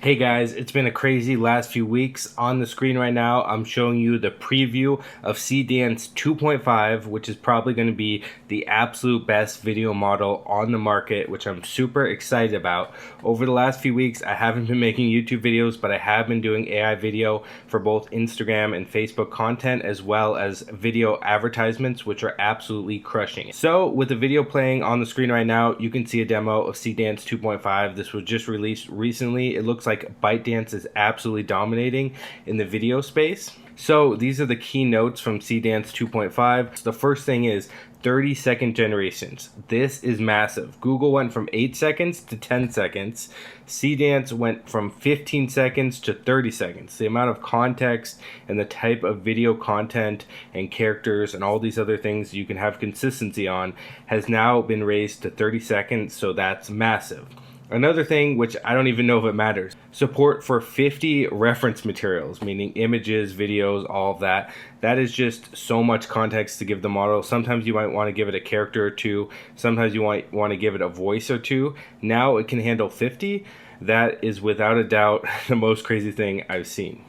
Hey guys, it's been a crazy last few weeks. On the screen right now, I'm showing you the preview of Seedance 2.5, which is probably going to be the absolute best video model on the market, which I'm super excited about. Over the last few weeks, I haven't been making YouTube videos, but I have been doing AI video for both Instagram and Facebook content, as well as video advertisements, which are absolutely crushing it. So with the video playing on the screen right now, you can see a demo of Seedance 2.5. This was just released recently. It looks like ByteDance is absolutely dominating in the video space. So these are the key notes from Seedance 2.5. So the first thing is 30-second generations. This is massive. Google went from 8 seconds to 10 seconds. Seedance went from 15 seconds to 30 seconds. The amount of context and the type of video content and characters and all these other things you can have consistency on has now been raised to 30 seconds, so that's massive. Another thing, which I don't even know if it matters, support for 50 reference materials, meaning images, videos, all of that. That is just so much context to give the model. Sometimes you might want to give it a character or two. Sometimes you might want to give it a voice or two. Now it can handle 50. That is without a doubt the most crazy thing I've seen.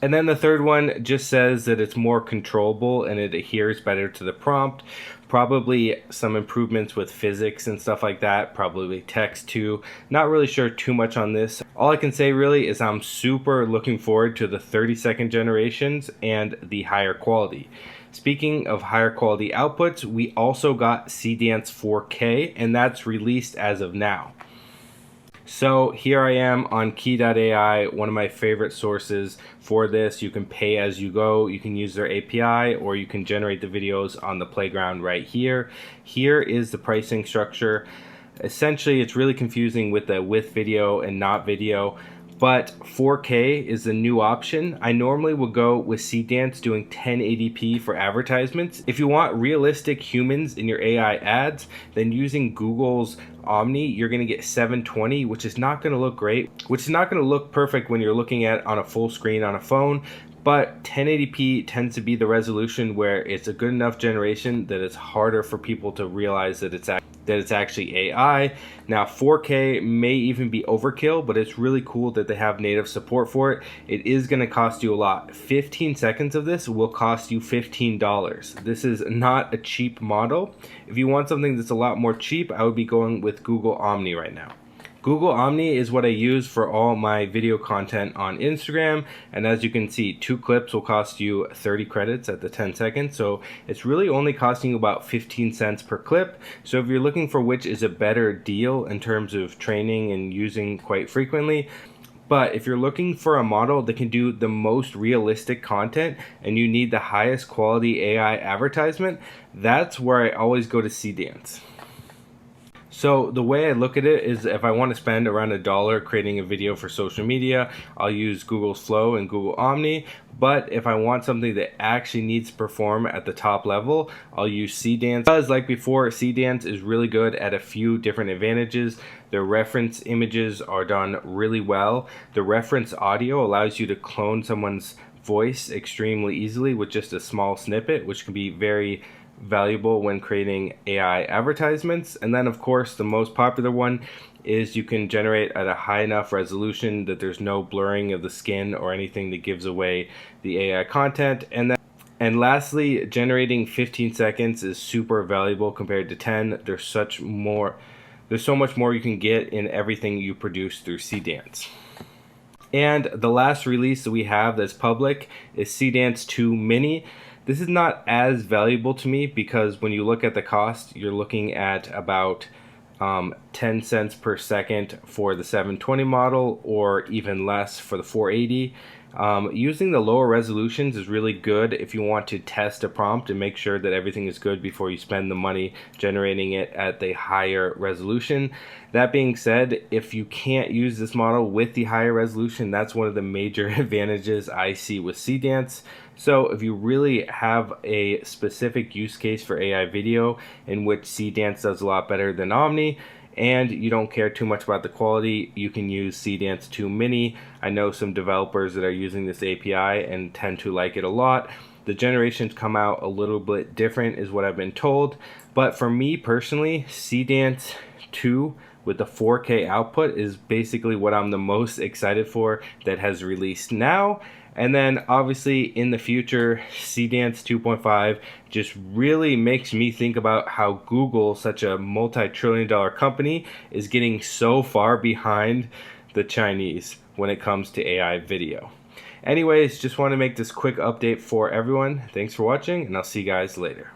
And then the third one just says that it's more controllable and it adheres better to the prompt. Probably some improvements with physics and stuff like that, probably text too. Not really sure too much on this. All I can say really is I'm super looking forward to the 30-second generations and the higher quality. Speaking of higher quality outputs, we also got Seedance 4K, and that's released as of now. So here I am on Key.ai, one of my favorite sources for this. You can pay as you go, you can use their API, or you can generate the videos on the playground right here. Here is the pricing structure. Essentially, it's really confusing with the with video and not video, but 4K is the new option. I normally would go with Seedance doing 1080p for advertisements. If you want realistic humans in your AI ads, then using Google's Omni, you're gonna get 720, which is not gonna look great, which is not gonna look perfect when you're looking at on a full screen on a phone. But 1080p tends to be the resolution where it's a good enough generation that it's harder for people to realize that it's actually AI. Now 4K may even be overkill, but it's really cool that they have native support for it. It is going to cost you a lot. 15 seconds of this will cost you $15. This is not a cheap model. If you want something that's a lot more cheap, I would be going with Google Omni right now. Google Omni is what I use for all my video content on Instagram, and as you can see, 2 clips will cost you 30 credits at the 10 seconds, so it's really only costing you about 15 cents per clip. So if you're looking for which is a better deal in terms of training and using quite frequently, but if you're looking for a model that can do the most realistic content and you need the highest quality AI advertisement, that's where I always go to Seedance. So the way I look at it is if I want to spend around $1 creating a video for social media, I'll use Google's Flow and Google Omni. But if I want something that actually needs to perform at the top level, I'll use Seedance. Because like before, Seedance is really good at a few different advantages. Their reference images are done really well. The reference audio allows you to clone someone's voice extremely easily with just a small snippet, which can be very valuable when creating AI advertisements. And then of course the most popular one is you can generate at a high enough resolution that there's no blurring of the skin or anything that gives away the AI content. And lastly, generating 15 seconds is super valuable compared to 10. There's so much more you can get in everything you produce through Seedance. And the last release that we have that's public is Seedance 2 Mini. This is not as valuable to me because when you look at the cost, you're looking at about 10 cents per second for the 720 model, or even less for the 480. Using the lower resolutions is really good if you want to test a prompt and make sure that everything is good before you spend the money generating it at the higher resolution. That being said, if you can't use this model with the higher resolution, that's one of the major advantages I see with Seedance. So if you really have a specific use case for AI video in which Seedance does a lot better than Omni, and you don't care too much about the quality, you can use Seedance 2 Mini. I know some developers that are using this API and tend to like it a lot. The generations come out a little bit different is what I've been told, but for me personally, Seedance 2 with the 4K output is basically what I'm the most excited for that has released now. And then obviously in the future, Seedance 2.5 just really makes me think about how Google, such a multi-trillion-dollar company, is getting so far behind the Chinese when it comes to AI video. Anyways, just want to make this quick update for everyone. Thanks for watching, and I'll see you guys later.